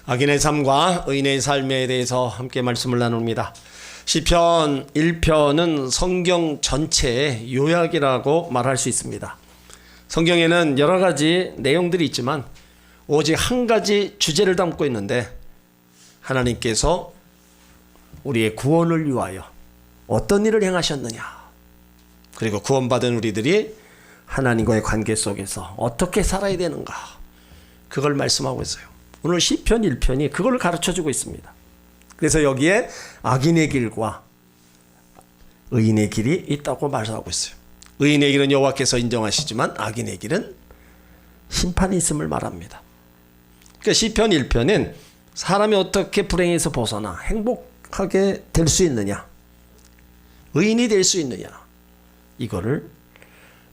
악인의 삶과 의인의 삶에 대해서 함께 말씀을 나눕니다. 시편 1편은 성경 전체의 요약이라고 말할 수 있습니다. 성경에는 여러 가지 내용들이 있지만 오직 한 가지 주제를 담고 있는데, 하나님께서 우리의 구원을 위하여 어떤 일을 행하셨느냐, 그리고 구원받은 우리들이 하나님과의 관계 속에서 어떻게 살아야 되는가, 그걸 말씀하고 있어요. 오늘 시편 1편이 그걸 가르쳐주고 있습니다. 그래서 여기에 악인의 길과 의인의 길이 있다고 말하고 있어요. 의인의 길은 여호와께서 인정하시지만 악인의 길은 심판이 있음을 말합니다. 그러니까 시편 1편은 사람이 어떻게 불행에서 벗어나 행복하게 될 수 있느냐, 의인이 될 수 있느냐, 이거를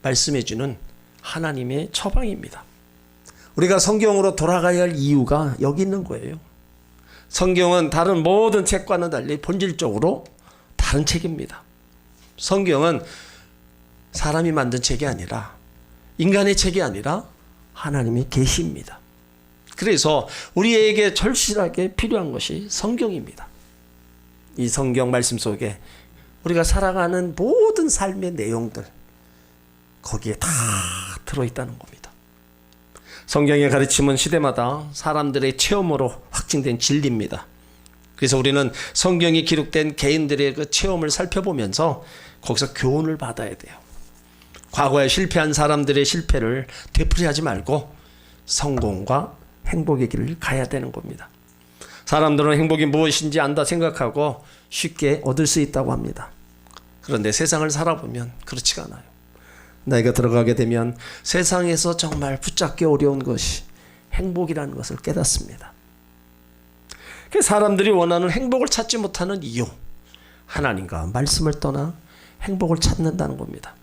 말씀해주는 하나님의 처방입니다. 우리가 성경으로 돌아가야 할 이유가 여기 있는 거예요. 성경은 다른 모든 책과는 달리 본질적으로 다른 책입니다. 성경은 사람이 만든 책이 아니라, 인간의 책이 아니라 하나님의 계시입니다. 그래서 우리에게 절실하게 필요한 것이 성경입니다. 이 성경 말씀 속에 우리가 살아가는 모든 삶의 내용들, 거기에 다 들어있다는 겁니다. 성경의 가르침은 시대마다 사람들의 체험으로 확증된 진리입니다. 그래서 우리는 성경이 기록된 개인들의 그 체험을 살펴보면서 거기서 교훈을 받아야 돼요. 과거에 실패한 사람들의 실패를 되풀이하지 말고 성공과 행복의 길을 가야 되는 겁니다. 사람들은 행복이 무엇인지 안다 생각하고 쉽게 얻을 수 있다고 합니다. 그런데 세상을 살아보면 그렇지가 않아요. 나이가 들어가게 되면 세상에서 정말 붙잡기 어려운 것이 행복이라는 것을 깨닫습니다. 사람들이 원하는 행복을 찾지 못하는 이유, 하나님과 말씀을 떠나 행복을 찾는다는 겁니다.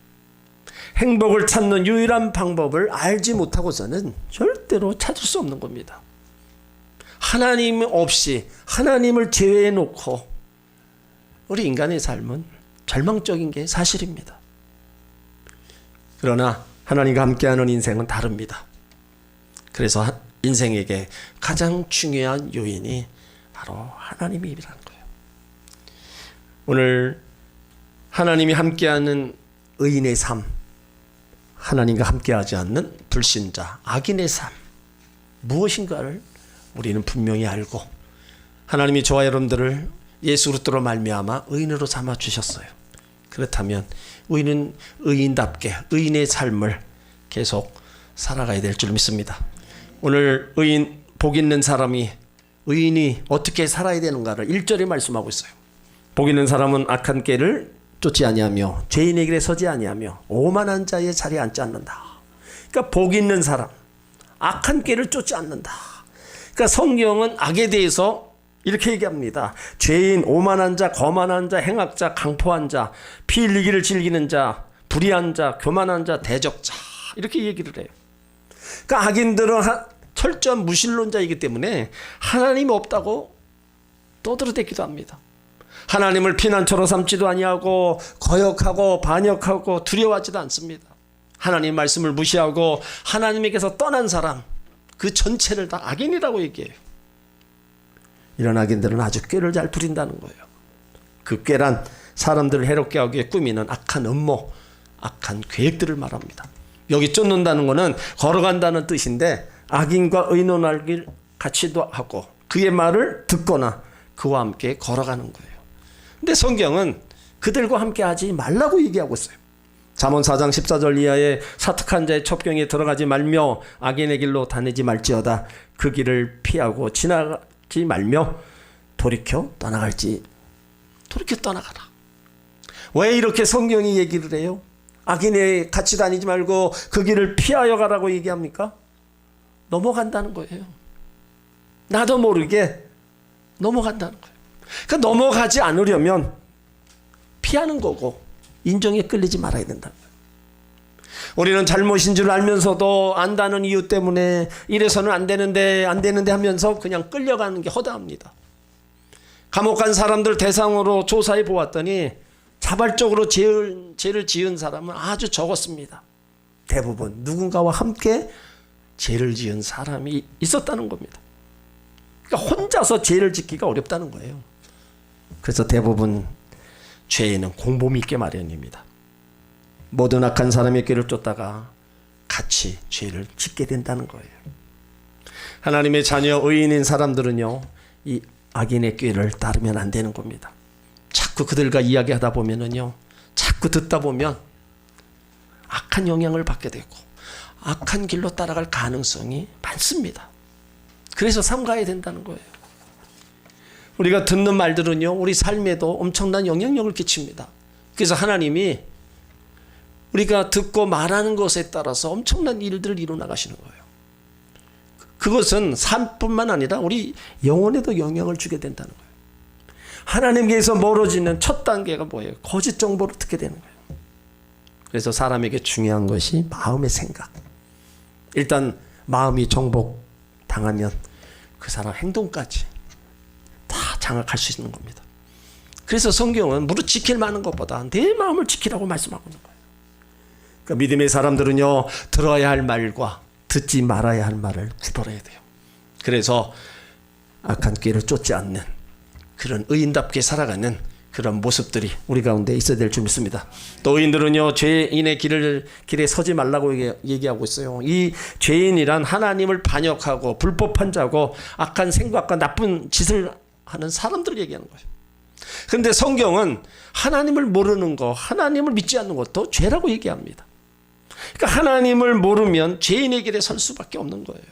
행복을 찾는 유일한 방법을 알지 못하고서는 절대로 찾을 수 없는 겁니다. 하나님 없이, 하나님을 제외해 놓고 우리 인간의 삶은 절망적인 게 사실입니다. 그러나 하나님과 함께하는 인생은 다릅니다. 그래서 인생에게 가장 중요한 요인이 바로 하나님이라는 거예요. 오늘 하나님이 함께하는 의인의 삶, 하나님과 함께하지 않는 불신자, 악인의 삶, 무엇인가를 우리는 분명히 알고, 하나님이 저와 여러분들을 예수 그리스도로 말미암아 의인으로 삼아 주셨어요. 그렇다면 우리는 의인답게 의인의 삶을 계속 살아가야 될 줄 믿습니다. 오늘 의인, 복 있는 사람이, 의인이 어떻게 살아야 되는가를 1절에 말씀하고 있어요. 복 있는 사람은 악한 길을 쫓지 아니하며 죄인의 길에 서지 아니하며 오만한 자의 자리에 앉지 않는다. 그러니까 복 있는 사람, 악한 길을 쫓지 않는다. 그러니까 성경은 악에 대해서 이렇게 얘기합니다. 죄인, 오만한 자, 거만한 자, 행악자, 강포한 자, 피 흘리기를 즐기는 자, 불의한 자, 교만한 자, 대적자, 이렇게 얘기를 해요. 그러니까 악인들은 철저한 무신론자이기 때문에 하나님이 없다고 떠들어대기도 합니다. 하나님을 피난처로 삼지도 아니하고 거역하고 반역하고 두려워하지도 않습니다. 하나님 말씀을 무시하고 하나님에게서 떠난 사람, 그 전체를 다 악인이라고 얘기해요. 이런 악인들은 아주 꾀를 잘 부린다는 거예요. 그 꾀란 사람들을 해롭게 하기 위해 꾸미는 악한 음모, 악한 계획들을 말합니다. 여기 쫓는다는 것은 걸어간다는 뜻인데, 악인과 의논하길 같이도 하고 그의 말을 듣거나 그와 함께 걸어가는 거예요. 근데 성경은 그들과 함께 하지 말라고 얘기하고 있어요. 잠언 4장 14절 이하에 사특한 자의 첩경에 들어가지 말며 악인의 길로 다니지 말지어다. 그 길을 피하고 지나가지 말며 돌이켜 떠나가라. 왜 이렇게 성경이 얘기를 해요? 악인의 같이 다니지 말고 그 길을 피하여 가라고 얘기합니까? 넘어간다는 거예요. 나도 모르게 넘어간다는 거예요. 그러니까 넘어가지 않으려면 피하는 거고 인정에 끌리지 말아야 된다는 거예요. 우리는 잘못인 줄 알면서도 안다는 이유 때문에 이래서는 안 되는데 하면서 그냥 끌려가는 게 허다합니다. 감옥 간 사람들 대상으로 조사해 보았더니 자발적으로 죄를 지은 사람은 아주 적었습니다. 대부분 누군가와 함께 죄를 지은 사람이 있었다는 겁니다. 그러니까 혼자서 죄를 짓기가 어렵다는 거예요. 그래서 대부분 죄에는 공범이 있게 마련입니다. 모든 악한 사람의 꾀를 쫓다가 같이 죄를 짓게 된다는 거예요. 하나님의 자녀 의인인 사람들은요, 이 악인의 꾀를 따르면 안 되는 겁니다. 자꾸 그들과 이야기하다 보면은요, 자꾸 듣다 보면 악한 영향을 받게 되고 악한 길로 따라갈 가능성이 많습니다. 그래서 삼가야 된다는 거예요. 우리가 듣는 말들은요, 우리 삶에도 엄청난 영향력을 끼칩니다. 그래서 하나님이 우리가 듣고 말하는 것에 따라서 엄청난 일들을 이루어 나가시는 거예요. 그것은 삶뿐만 아니라 우리 영혼에도 영향을 주게 된다는 거예요. 하나님께서 멀어지는 첫 단계가 뭐예요? 거짓 정보를 듣게 되는 거예요. 그래서 사람에게 중요한 것이 마음의 생각. 일단 마음이 정복당하면 그 사람 행동까지 다 장악할 수 있는 겁니다. 그래서 성경은 무릇 지킬 만한 것보다 내 마음을 지키라고 말씀하고 있는 거예요. 그러니까 믿음의 사람들은요, 들어야 할 말과 듣지 말아야 할 말을 구별해야 돼요. 그래서 악한 꾀를 쫓지 않는 그런 의인답게 살아가는 그런 모습들이 우리 가운데 있어야 될 줄 믿습니다. 또 의인들은요, 죄인의 길에 서지 말라고 얘기하고 있어요. 이 죄인이란 하나님을 반역하고 불법한 자고 악한 생각과 나쁜 짓을 하는 사람들을 얘기하는 거예요. 그런데 성경은 하나님을 모르는 것, 하나님을 믿지 않는 것도 죄라고 얘기합니다. 그러니까 하나님을 모르면 죄인의 길에 설 수밖에 없는 거예요.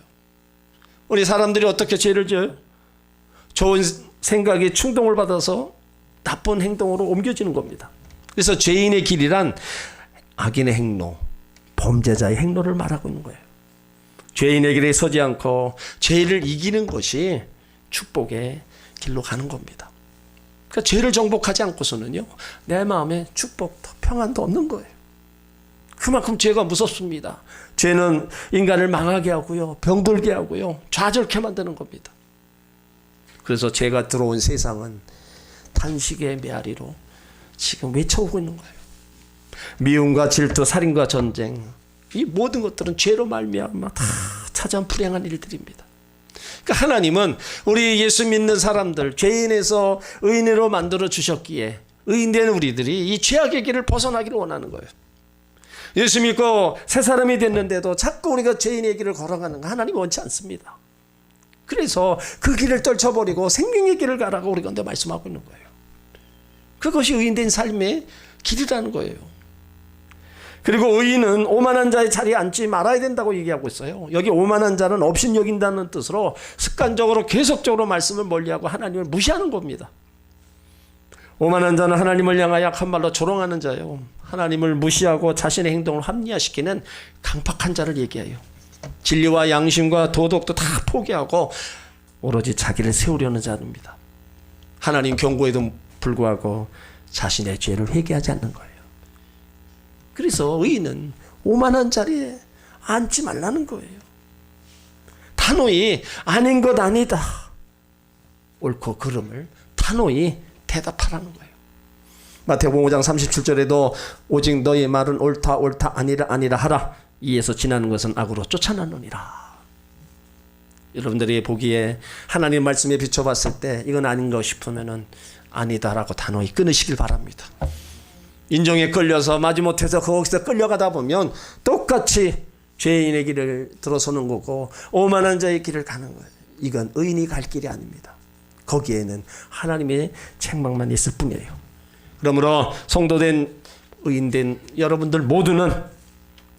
우리 사람들이 어떻게 죄를 져요? 좋은 생각에 충동을 받아서 나쁜 행동으로 옮겨지는 겁니다. 그래서 죄인의 길이란 악인의 행로, 범죄자의 행로를 말하고 있는 거예요. 죄인의 길에 서지 않고 죄를 이기는 것이 축복의 길로 가는 겁니다. 그러니까 죄를 정복하지 않고서는요, 내 마음에 축복도 평안도 없는 거예요. 그만큼 죄가 무섭습니다. 죄는 인간을 망하게 하고요, 병들게 하고요, 좌절케 만드는 겁니다. 그래서 죄가 들어온 세상은 탄식의 메아리로 지금 외쳐오고 있는 거예요. 미움과 질투, 살인과 전쟁, 이 모든 것들은 죄로 말미암아 다 찾아온 불행한 일들입니다. 그러니까 하나님은 우리 예수 믿는 사람들, 죄인에서 의인으로 만들어 주셨기에 의인된 우리들이 이 죄악의 길을 벗어나기를 원하는 거예요. 예수 믿고 새 사람이 됐는데도 자꾸 우리가 죄인의 길을 걸어가는 거 하나님 원치 않습니다. 그래서 그 길을 떨쳐버리고 생명의 길을 가라고 우리 가운데 말씀하고 있는 거예요. 그것이 의인된 삶의 길이라는 거예요. 그리고 의인은 오만한 자의 자리에 앉지 말아야 된다고 얘기하고 있어요. 여기 오만한 자는 업신여긴다는 뜻으로 습관적으로 계속적으로 말씀을 멀리하고 하나님을 무시하는 겁니다. 오만한 자는 하나님을 향하여 약한 말로 조롱하는 자예요. 하나님을 무시하고 자신의 행동을 합리화시키는 강팍한 자를 얘기해요. 진리와 양심과 도덕도 다 포기하고 오로지 자기를 세우려는 자입니다. 하나님 경고에도 불구하고 자신의 죄를 회개하지 않는 거예요. 그래서 의인은 오만한 자리에 앉지 말라는 거예요. 단호히 아닌 것 아니다, 옳고 그름을 단호히 대답하라는 거예요. 마태복음 5장 37절에도 오직 너의 말은 옳다 옳다 아니라 아니라 하라, 이에서 지나는 것은 악으로 쫓아나느니라. 여러분들이 보기에 하나님 말씀에 비춰봤을 때 이건 아닌가 싶으면은 아니다라고 단호히 끊으시길 바랍니다. 인정에 끌려서 마지못해서 거기서 끌려가다 보면 똑같이 죄인의 길을 들어서는 거고 오만한 자의 길을 가는 거예요. 이건 의인이 갈 길이 아닙니다. 거기에는 하나님의 책망만 있을 뿐이에요. 그러므로 성도된 의인된 여러분들 모두는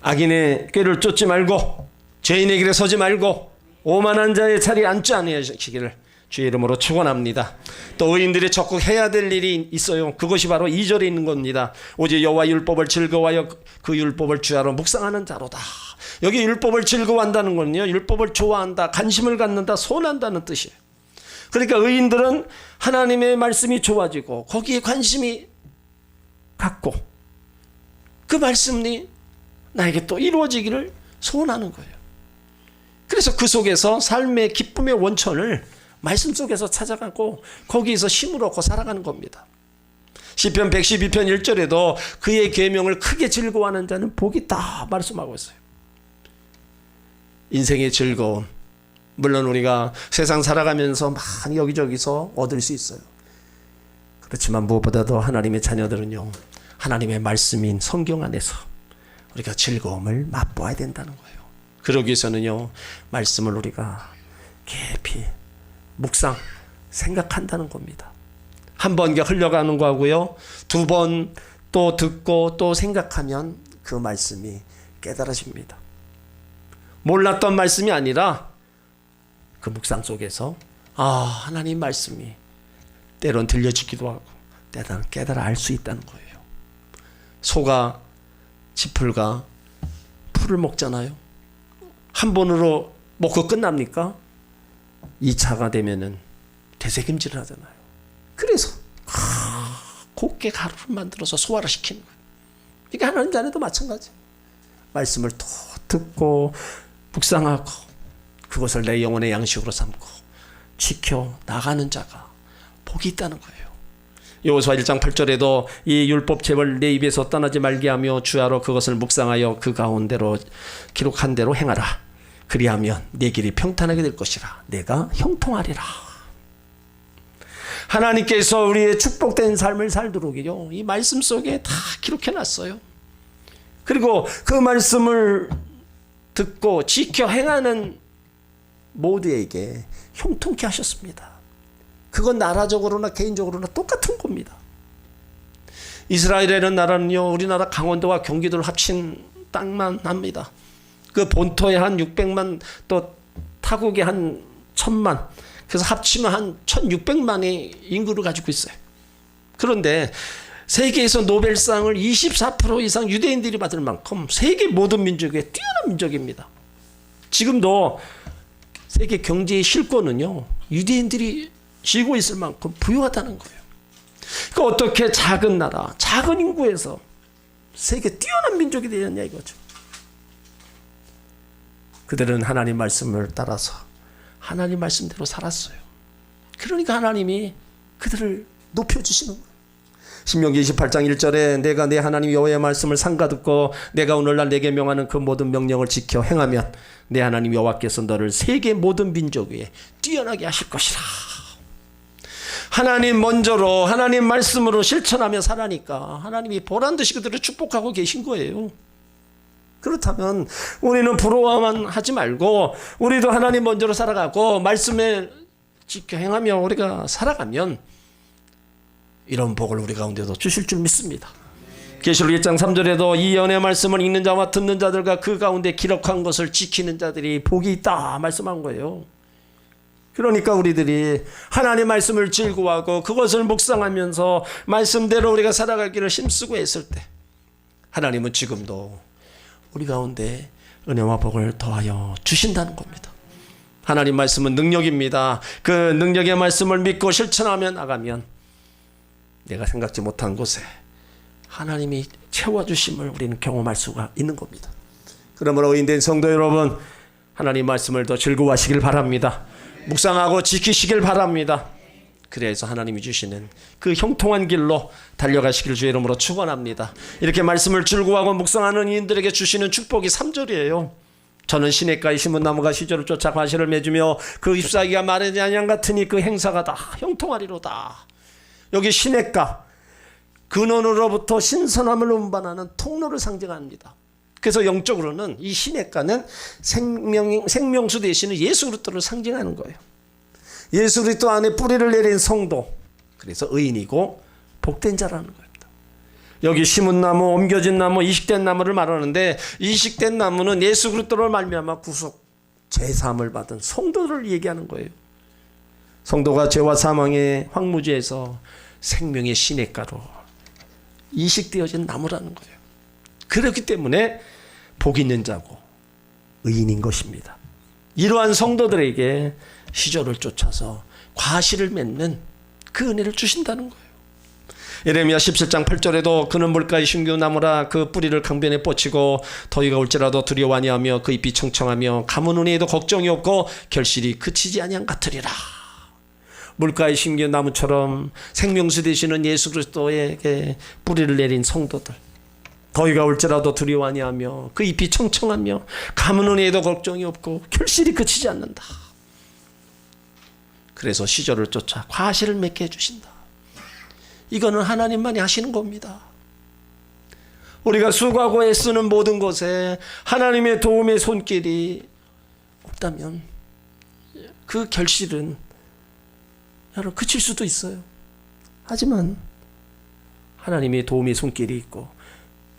악인의 꾀를 쫓지 말고 죄인의 길에 서지 말고 오만한 자의 자리에 앉지 않으시기를 주의 이름으로 축원합니다. 또 의인들이 적극 해야 될 일이 있어요. 그것이 바로 2절에 있는 겁니다. 오직 여호와 율법을 즐거워하여 그 율법을 주야로 묵상하는 자로다. 여기 율법을 즐거워한다는 건요, 율법을 좋아한다, 관심을 갖는다, 소원한다는 뜻이에요. 그러니까 의인들은 하나님의 말씀이 좋아지고 거기에 관심이 갖고 그 말씀이 나에게 또 이루어지기를 소원하는 거예요. 그래서 그 속에서 삶의 기쁨의 원천을 말씀 속에서 찾아가고 거기에서 힘을 얻고 살아가는 겁니다. 시편 112편 1절에도 그의 계명을 크게 즐거워하는 자는 복이 있다 말씀하고 있어요. 인생의 즐거움, 물론 우리가 세상 살아가면서 많이 여기저기서 얻을 수 있어요. 그렇지만 무엇보다도 하나님의 자녀들은요, 하나님의 말씀인 성경 안에서 우리가 즐거움을 맛보아야 된다는 거예요. 그러기 위해서는요, 말씀을 우리가 깊이 묵상, 생각한다는 겁니다. 한 번 흘려가는 거하고요, 두 번 또 듣고 또 생각하면 그 말씀이 깨달아집니다. 몰랐던 말씀이 아니라 그 묵상 속에서 하나님 말씀이 때론 들려지기도 하고 때론 깨달아 알 수 있다는 거예요. 소가 지풀과 풀을 먹잖아요. 한 번으로 먹고 끝납니까? 2차가 되면은 되새김질을 하잖아요. 그래서 곱게 가루를 만들어서 소화를 시키는 거예요. 이게 하나님 자녀도 마찬가지예요. 말씀을 또 듣고 묵상하고 그것을 내 영혼의 양식으로 삼고 지켜 나가는 자가 복이 있다는 거예요. 여호수아 1장 8절에도 이 율법 제벌 내 입에서 떠나지 말게 하며 주야로 그것을 묵상하여 그 가운데로 기록한 대로 행하라. 그리하면 내 길이 평탄하게 될 것이라. 내가 형통하리라. 하나님께서 우리의 축복된 삶을 살도록요, 이 말씀 속에 다 기록해 놨어요. 그리고 그 말씀을 듣고 지켜 행하는 모두에게 형통케 하셨습니다. 그건 나라적으로나 개인적으로나 똑같은 겁니다. 이스라엘이라는 나라는요, 우리나라 강원도와 경기도를 합친 땅만 합니다. 그 본토에 한 600만, 또 타국에 한 1000만, 그래서 합치면 한 1600만의 인구를 가지고 있어요. 그런데 세계에서 노벨상을 24% 이상 유대인들이 받을 만큼 세계 모든 민족의 뛰어난 민족입니다. 지금도 세계 경제의 실권은요, 유대인들이 쥐고 있을 만큼 부유하다는 거예요. 그러니까 어떻게 작은 나라, 작은 인구에서 세계 뛰어난 민족이 되었냐 이거죠. 그들은 하나님 말씀을 따라서 하나님 말씀대로 살았어요. 그러니까 하나님이 그들을 높여주시는 거예요. 신명기 28장 1절에 내가 내 하나님 여호와의 말씀을 삼가 듣고 내가 오늘날 내게 명하는 그 모든 명령을 지켜 행하면 내 하나님 여호와께서 너를 세계 모든 민족 위에 뛰어나게 하실 것이라. 하나님 먼저로 하나님 말씀으로 실천하며 살아니까 하나님이 보란듯이 그들을 축복하고 계신 거예요. 그렇다면 우리는 부러워만 하지 말고 우리도 하나님 먼저로 살아가고 말씀에 지켜 행하며 우리가 살아가면 이런 복을 우리 가운데도 주실 줄 믿습니다. 계시록 1장 3절에도 이 연의 말씀을 읽는 자와 듣는 자들과 그 가운데 기록한 것을 지키는 자들이 복이 있다 말씀한 거예요. 그러니까 우리들이 하나님 말씀을 즐거워하고 그것을 묵상하면서 말씀대로 우리가 살아가기를 힘쓰고 했을 때 하나님은 지금도 우리 가운데 은혜와 복을 더하여 주신다는 겁니다. 하나님 말씀은 능력입니다. 그 능력의 말씀을 믿고 실천하며 나가면 내가 생각지 못한 곳에 하나님이 채워주심을 우리는 경험할 수가 있는 겁니다. 그러므로 의인된 성도 여러분, 하나님 말씀을 더 즐거워하시길 바랍니다. 묵상하고 지키시길 바랍니다. 그래서 하나님이 주시는 그 형통한 길로 달려가시길 주의 이름으로 축원합니다. 이렇게 말씀을 즐거워하고 묵상하는 이인들에게 주시는 축복이 3절이에요. 저는 시냇가에 심은 나무가 시절을 쫓아 과실을 맺으며 그 잎사귀가 마르지 아니한 같으니 그 행사가 다 형통하리로다. 여기 시냇가, 근원으로부터 신선함을 운반하는 통로를 상징합니다. 그래서 영적으로는 이 시냇가는 생명수 되시는 예수 그리스도를 상징하는 거예요. 예수 그리스도 안에 뿌리를 내린 성도, 그래서 의인이고 복된 자라는 겁니다. 여기 심은 나무, 옮겨진 나무, 이식된 나무를 말하는데 이식된 나무는 예수 그리스도를 말미암아 구속, 제사함을 받은 성도를 얘기하는 거예요. 성도가 죄와 사망의 황무지에서 생명의 시냇가로 이식되어진 나무라는 거예요. 그렇기 때문에 복 있는 자고 의인인 것입니다. 이러한 성도들에게 시절을 쫓아서 과실을 맺는 그 은혜를 주신다는 거예요. 예레미야 17장 8절에도 그는 물가의 신규 나무라 그 뿌리를 강변에 뻗치고 더위가 올지라도 두려워 아니하며 그 잎이 청청하며 가뭄 은혜에도 걱정이 없고 결실이 그치지 아니한 같으리라. 물가의 신규 나무처럼 생명수 되시는 예수 그리스도에게 뿌리를 내린 성도들, 더위가 올지라도 두려워 아니하며 그 잎이 청청하며 가뭄 은혜에도 걱정이 없고 결실이 그치지 않는다. 그래서 시절을 쫓아 과실을 맺게 해주신다. 이거는 하나님만이 하시는 겁니다. 우리가 수고하고 애쓰는 모든 것에 하나님의 도움의 손길이 없다면 그 결실은 여러분 그칠 수도 있어요. 하지만 하나님의 도움의 손길이 있고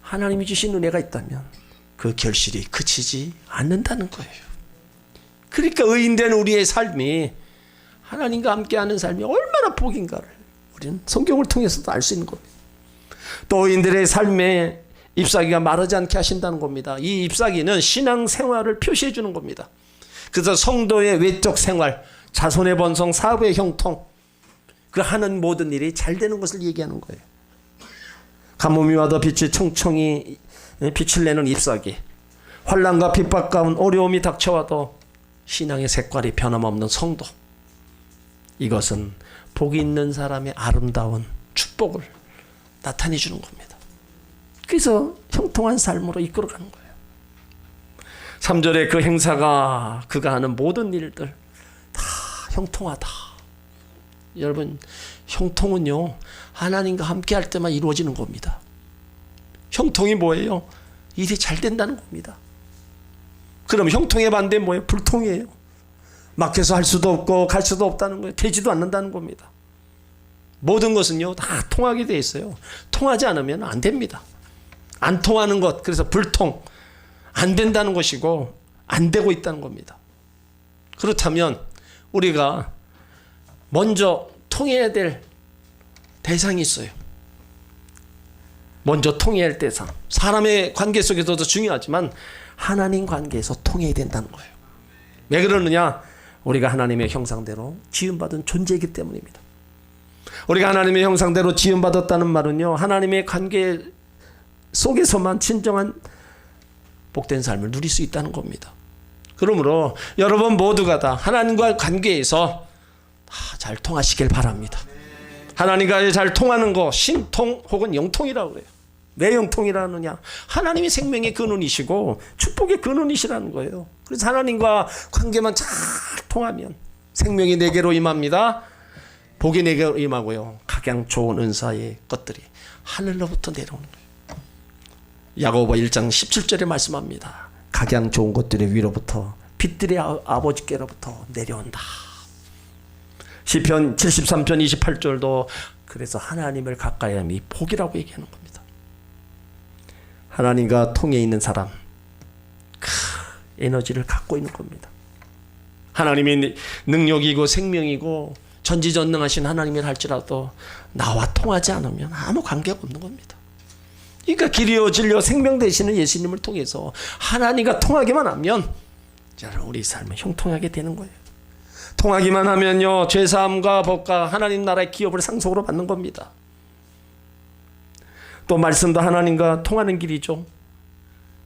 하나님이 주신 은혜가 있다면 그 결실이 그치지 않는다는 거예요. 그러니까 의인된 우리의 삶이 하나님과 함께하는 삶이 얼마나 복인가를 우리는 성경을 통해서도 알 수 있는 겁니다. 또 의인들의 삶에 잎사귀가 마르지 않게 하신다는 겁니다. 이 잎사귀는 신앙생활을 표시해 주는 겁니다. 그래서 성도의 외적 생활, 자손의 번성, 사업의 형통, 그 하는 모든 일이 잘 되는 것을 얘기하는 거예요. 가뭄이 와도 빛이 청청이 빛을 내는 잎사귀, 환난과 핍박 가운 어려움이 닥쳐와도 신앙의 색깔이 변함없는 성도, 이것은 복이 있는 사람의 아름다운 축복을 나타내 주는 겁니다. 그래서 형통한 삶으로 이끌어가는 거예요. 3절의 그 행사가 그가 하는 모든 일들 다 형통하다. 여러분, 형통은요 하나님과 함께 할 때만 이루어지는 겁니다. 형통이 뭐예요? 일이 잘 된다는 겁니다. 그럼 형통의 반대는 뭐예요? 불통이에요. 막혀서 할 수도 없고 갈 수도 없다는 거예요. 되지도 않는다는 겁니다. 모든 것은요 다 통하게 돼 있어요. 통하지 않으면 안 됩니다. 안 통하는 것, 그래서 불통, 안 된다는 것이고 안 되고 있다는 겁니다. 그렇다면 우리가 먼저 통해야 될 대상이 있어요. 먼저 통해야 할 대상, 사람의 관계 속에서도 중요하지만 하나님 관계에서 통해야 된다는 거예요. 왜 그러느냐? 우리가 하나님의 형상대로 지음받은 존재이기 때문입니다. 우리가 하나님의 형상대로 지음받았다는 말은요 하나님의 관계 속에서만 진정한 복된 삶을 누릴 수 있다는 겁니다. 그러므로 여러분 모두가 다 하나님과 관계에서 잘 통하시길 바랍니다. 하나님과 잘 통하는 거 신통 혹은 영통이라고 그래요. 왜 영통이라느냐? 하나님이 생명의 근원이시고 축복의 근원이시라는 거예요. 그래서 하나님과 관계만 잘 통하면 생명이 내게로 임합니다. 복이 내게로 임하고요 각양 좋은 은사의 것들이 하늘로부터 내려오는 거예요. 야고보 1장 17절에 말씀합니다. 각양 좋은 것들이 위로부터 빛들의 아버지께로부터 내려온다. 시편 73편 28절도 그래서 하나님을 가까이 함이 복이라고 얘기하는 겁니다. 하나님과 통해 있는 사람 그 에너지를 갖고 있는 겁니다. 하나님의 능력이고 생명이고 전지전능하신 하나님을 할지라도 나와 통하지 않으면 아무 관계가 없는 겁니다. 그러니까 길이요 진리요 생명 되시는 예수님을 통해서 하나님과 통하기만 하면 우리 삶은 형통하게 되는 거예요. 통하기만 하면요 죄사함과 복과 하나님 나라의 기업을 상속으로 받는 겁니다. 또 말씀도 하나님과 통하는 길이죠.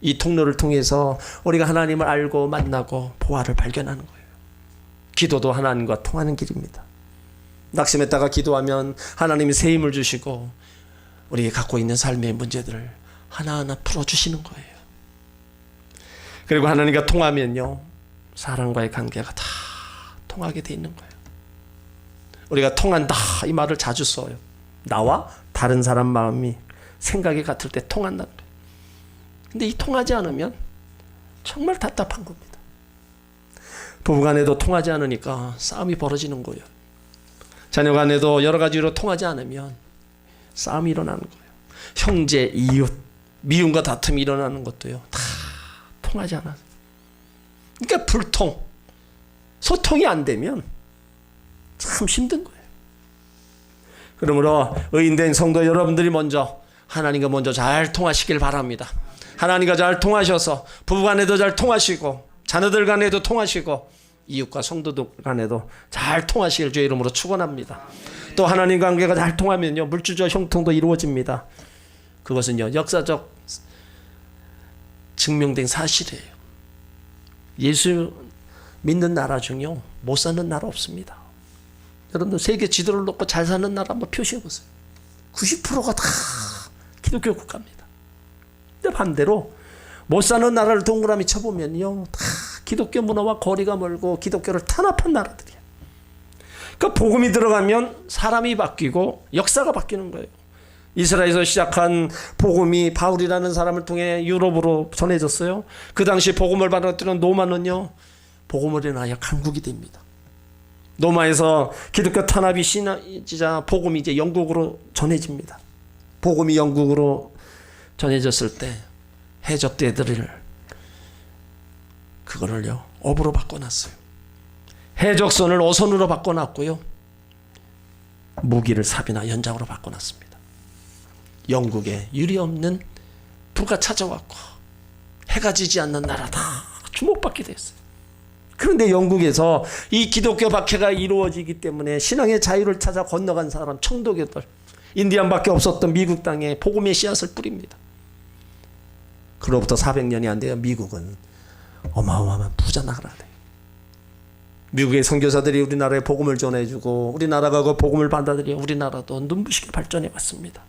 이 통로를 통해서 우리가 하나님을 알고 만나고 보화를 발견하는 거예요. 기도도 하나님과 통하는 길입니다. 낙심했다가 기도하면 하나님이 새 힘을 주시고 우리가 갖고 있는 삶의 문제들을 하나하나 풀어주시는 거예요. 그리고 하나님과 통하면요 사람과의 관계가 다 통하게 돼 있는 거예요. 우리가 통한다 이 말을 자주 써요. 나와 다른 사람 마음이 생각이 같을 때 통한다는 거예요. 근데 이 통하지 않으면 정말 답답한 겁니다. 부부간에도 통하지 않으니까 싸움이 벌어지는 거예요. 자녀간에도 여러 가지로 통하지 않으면 싸움이 일어나는 거예요. 형제, 이웃, 미움과 다툼이 일어나는 것도요 다 통하지 않아요. 그러니까 불통, 소통이 안 되면 참 힘든 거예요. 그러므로 의인된 성도 여러분들이 먼저 하나님과 먼저 잘 통하시길 바랍니다. 하나님과 잘 통하셔서 부부간에도 잘 통하시고 자녀들 간에도 통하시고 이웃과 성도들 간에도 잘 통하시길 주의 이름으로 축원합니다. 또 하나님 관계가 잘 통하면요 물질적 형통도 이루어집니다. 그것은요 역사적 증명된 사실이에요. 예수 믿는 나라 중에요 못 사는 나라 없습니다. 여러분들 세계 지도를 놓고 잘 사는 나라 한번 표시해 보세요. 90%가 다 기독교 국가입니다. 근데 반대로 못 사는 나라를 동그라미 쳐보면요 다 기독교 문화와 거리가 멀고 기독교를 탄압한 나라들이에요. 그러니까 복음이 들어가면 사람이 바뀌고 역사가 바뀌는 거예요. 이스라엘에서 시작한 복음이 바울이라는 사람을 통해 유럽으로 전해졌어요. 그 당시 복음을 받아들인 노마는요, 복음을 인하여 강국이 됩니다. 노마에서 기독교 탄압이 심해지자 복음이 이제 영국으로 전해집니다. 복음이 영국으로 전해졌을 때 해적대들을 그거를요 업으로 바꿔놨어요. 해적선을 어선으로 바꿔놨고요, 무기를 삽이나 연장으로 바꿔놨습니다. 영국에 유리 없는 부가 찾아왔고 해가 지지 않는 나라다 주목받게 됐어요. 그런데 영국에서 이 기독교 박해가 이루어지기 때문에 신앙의 자유를 찾아 건너간 사람 청도교들, 인디안밖에 없었던 미국 땅에 복음의 씨앗을 뿌립니다. 그로부터 400년이 안 돼요. 미국은 어마어마한 부자 나라가 돼요. 미국의 선교사들이 우리나라에 복음을 전해주고 우리나라가 그 복음을 받아들여 우리나라도 눈부시게 발전해 왔습니다.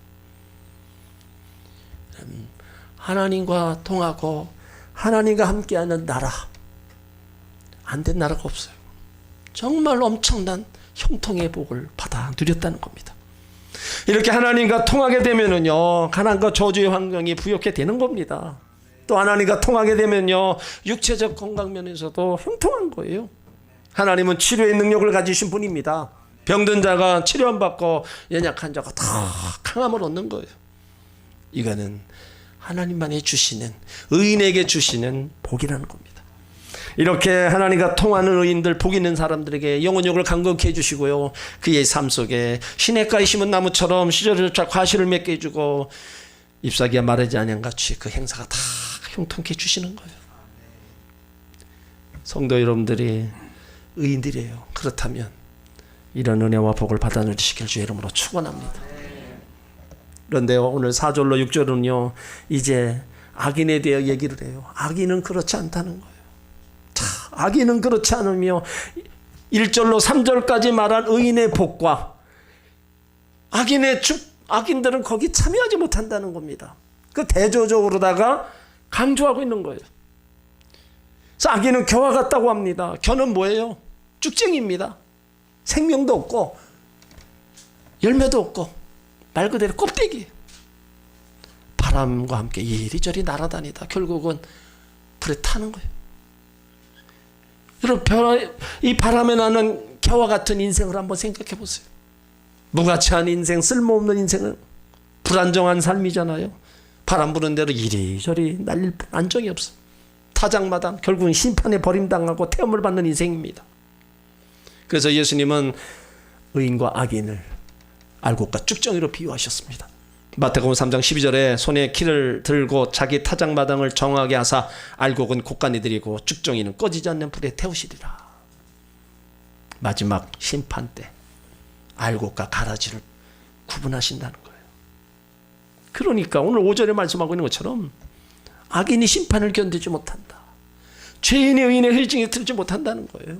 하나님과 통하고 하나님과 함께하는 나라, 안 된 나라가 없어요. 정말 엄청난 형통의 복을 받아 누렸다는 겁니다. 이렇게 하나님과 통하게 되면은요, 가난과 저주의 환경이 부욕해 되는 겁니다. 또 하나님과 통하게 되면요, 육체적 건강 면에서도 형통한 거예요. 하나님은 치료의 능력을 가지신 분입니다. 병든 자가 치료 안 받고 연약한 자가 다 강함을 얻는 거예요. 이거는 하나님만이 주시는, 의인에게 주시는 복이라는 겁니다. 이렇게 하나님과 통하는 의인들, 복 있는 사람들에게 영혼욕을 간곡히 해주시고요, 그의 삶 속에 시냇가에 심은 나무처럼 시절을 과실을 맺게 해주고 잎사귀가 마르지 아니한 같이 그 행사가 다 형통케 해주시는 거예요. 성도 여러분들이 의인들이에요. 그렇다면 이런 은혜와 복을 받아 누리시길 주의 이름으로 축원합니다. 그런데요, 오늘 4절로 6절은요 이제 악인에 대해 얘기를 해요. 악인은 그렇지 않다는 거예요. 자, 악인은 그렇지 않으며 1절로 3절까지 말한 의인의 복과 악인들은 거기 참여하지 못한다는 겁니다. 그 대조적으로다가 강조하고 있는 거예요. 그래서 악인은 겨와 같다고 합니다. 겨는 뭐예요? 쭉쟁이입니다. 생명도 없고 열매도 없고 말 그대로 껍데기. 바람과 함께 이리저리 날아다니다 결국은 불에 타는 거예요. 여러분, 이 바람에 나는 겨와 같은 인생을 한번 생각해 보세요. 무가치한 인생, 쓸모없는 인생은 불안정한 삶이잖아요. 바람 부는 대로 이리저리 날릴 뿐 안정이 없어. 타작마당, 결국은 심판에 버림당하고 태움을 받는 인생입니다. 그래서 예수님은 의인과 악인을 알곡과 쭉정이로 비유하셨습니다. 마태복음 3장 12절에 손에 키를 들고 자기 타작마당을 정하게 하사 알곡은 곶간이 들이고 쭉정이는 꺼지지 않는 불에 태우시리라. 마지막 심판 때 알곡과 가라지를 구분하신다는 거예요. 그러니까 오늘 5절에 말씀하고 있는 것처럼 악인이 심판을 견디지 못한다. 죄인이 의인의 회중에 들지 못한다는 거예요.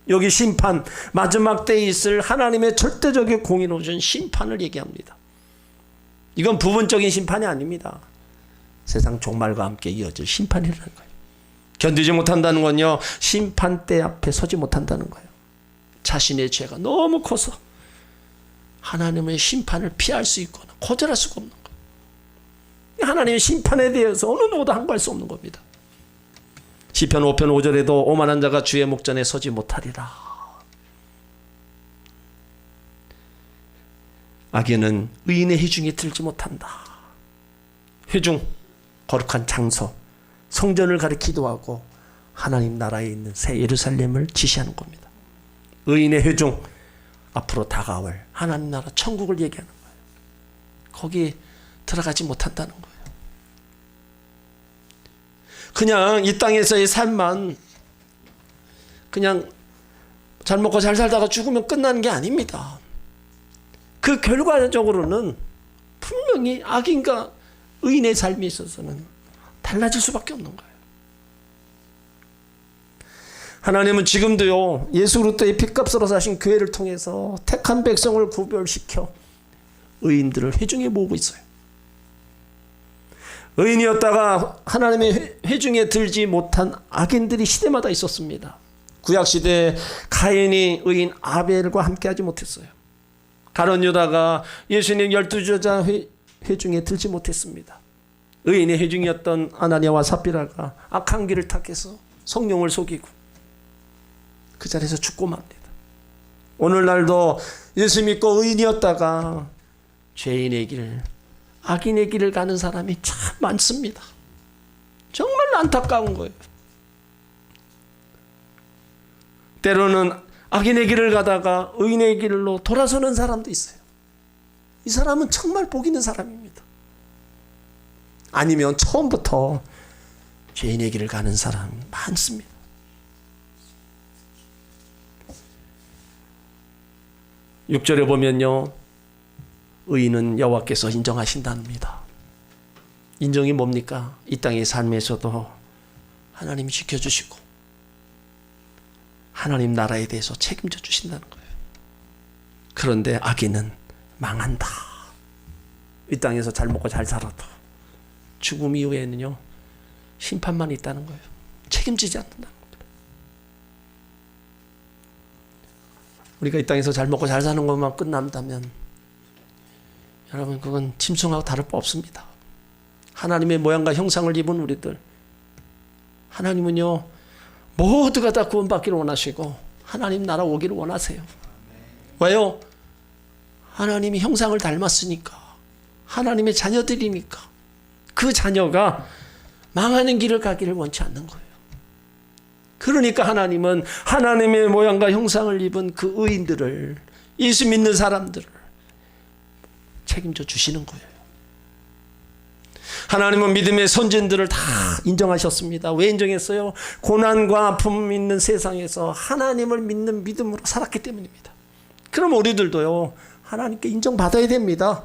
여기 심판, 마지막 때에 있을 하나님의 절대적인 공의로 준 심판을 얘기합니다. 이건 부분적인 심판이 아닙니다. 세상 종말과 함께 이어질 심판이라는 거예요. 견디지 못한다는 건요, 심판대 앞에 서지 못한다는 거예요. 자신의 죄가 너무 커서 하나님의 심판을 피할 수 있거나 거절할 수가 없는 거예요. 하나님의 심판에 대해서 어느 누구도 항거할 수 없는 겁니다. 시편 5편 5절에도 오만한 자가 주의 목전에 서지 못하리라. 악인은 의인의 회중에 들지 못한다. 회중, 거룩한 장소, 성전을 가리키기도 하고 하나님 나라에 있는 새 예루살렘을 지시하는 겁니다. 의인의 회중, 앞으로 다가올 하나님 나라 천국을 얘기하는 거예요. 거기에 들어가지 못한다는 거예요. 그냥 이 땅에서의 삶만 그냥 잘 먹고 잘 살다가 죽으면 끝나는 게 아닙니다. 그 결과적으로는 분명히 악인과 의인의 삶에 있어서는 달라질 수밖에 없는 거예요. 하나님은 지금도요, 예수 그리스도의 핏값으로 사신 교회를 통해서 택한 백성을 구별시켜 의인들을 회중에 모으고 있어요. 의인이었다가 하나님의 회중에 들지 못한 악인들이 시대마다 있었습니다. 구약시대에 가인이 의인 아벨과 함께하지 못했어요. 가룟 유다가 예수님 12제자 회중에 들지 못했습니다. 의인의 회중이었던 아나니아와 삽비라가 악한 길을 택해서 성령을 속이고 그 자리에서 죽고 맙니다. 오늘날도 예수 믿고 의인이었다가 죄인의 길, 악인의 길을 가는 사람이 참 많습니다. 정말 안타까운 거예요. 때로는 악인의 길을 가다가 의인의 길로 돌아서는 사람도 있어요. 이 사람은 정말 복 있는 사람입니다. 아니면 처음부터 죄인의 길을 가는 사람 많습니다. 육 절에 보면요, 의인은 여호와께서 인정하신답니다. 인정이 뭡니까? 이 땅의 삶에서도 하나님이 지켜주시고 하나님 나라에 대해서 책임져 주신다는 거예요. 그런데 악인은 망한다. 이 땅에서 잘 먹고 잘 살아도 죽음 이후에는요, 심판만 있다는 거예요. 책임지지 않는다는 겁니다. 우리가 이 땅에서 잘 먹고 잘 사는 것만 끝난다면 여러분, 그건 짐승하고 다를 바 없습니다. 하나님의 모양과 형상을 입은 우리들, 하나님은요 모두가 다 구원받기를 원하시고 하나님 나라 오기를 원하세요. 왜요? 하나님이 형상을 닮았으니까, 하나님의 자녀들이니까. 그 자녀가 망하는 길을 가기를 원치 않는 거예요. 그러니까 하나님은 하나님의 모양과 형상을 입은 그 의인들을, 예수 믿는 사람들을 책임져 주시는 거예요. 하나님은 믿음의 선진들을 다 인정하셨습니다. 왜 인정했어요? 고난과 아픔 있는 세상에서 하나님을 믿는 믿음으로 살았기 때문입니다. 그럼 우리들도요, 하나님께 인정받아야 됩니다.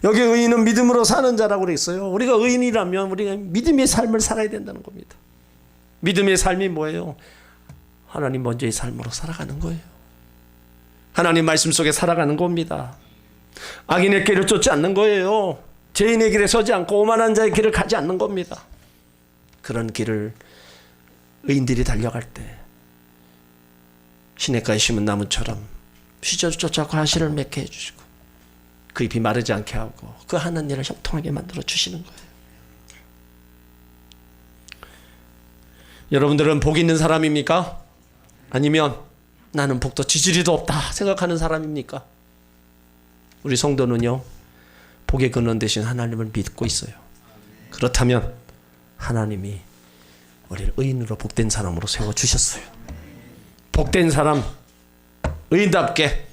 여기 의인은 믿음으로 사는 자라고 그랬어요. 우리가 의인이라면 우리가 믿음의 삶을 살아야 된다는 겁니다. 믿음의 삶이 뭐예요? 하나님 먼저의 삶으로 살아가는 거예요. 하나님 말씀 속에 살아가는 겁니다. 악인의 길을 쫓지 않는 거예요. 죄인의 길에 서지 않고 오만한 자의 길을 가지 않는 겁니다. 그런 길을 의인들이 달려갈 때 시냇가에 심은 나무처럼 휘저를 쫓아고 하실을 맺게 해주시고 그 잎이 마르지 않게 하고 그 하는 일을 형통하게 만들어 주시는 거예요. 여러분들은 복 있는 사람입니까? 아니면 나는 복도 지지리도 없다 생각하는 사람입니까? 우리 성도는요, 복의 근원 되신 하나님을 믿고 있어요. 그렇다면 하나님이 우리를 의인으로 복된 사람으로 세워주셨어요. 복된 사람, 의인답게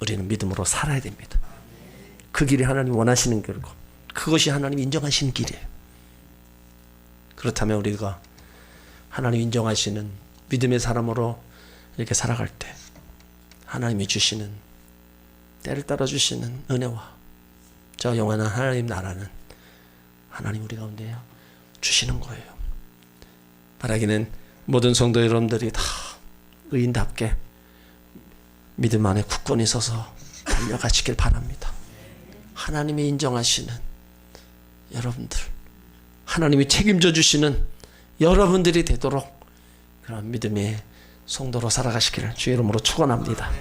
우리는 믿음으로 살아야 됩니다. 그 길이 하나님 원하시는 길이고 그것이 하나님 인정하시는 길이에요. 그렇다면 우리가 하나님 인정하시는 믿음의 사람으로 이렇게 살아갈 때 하나님이 주시는, 때를 따라 주시는 은혜와 저 영원한 하나님 나라는 하나님 우리 가운데 주시는 거예요. 바라기는 모든 성도 여러분들이 다 의인답게 믿음 안에 굳건히 서서 달려가시길 바랍니다. 하나님이 인정하시는 여러분들, 하나님이 책임져 주시는 여러분들이 되도록 그런 믿음의 성도로 살아가시기를 주의 이름으로 축원합니다.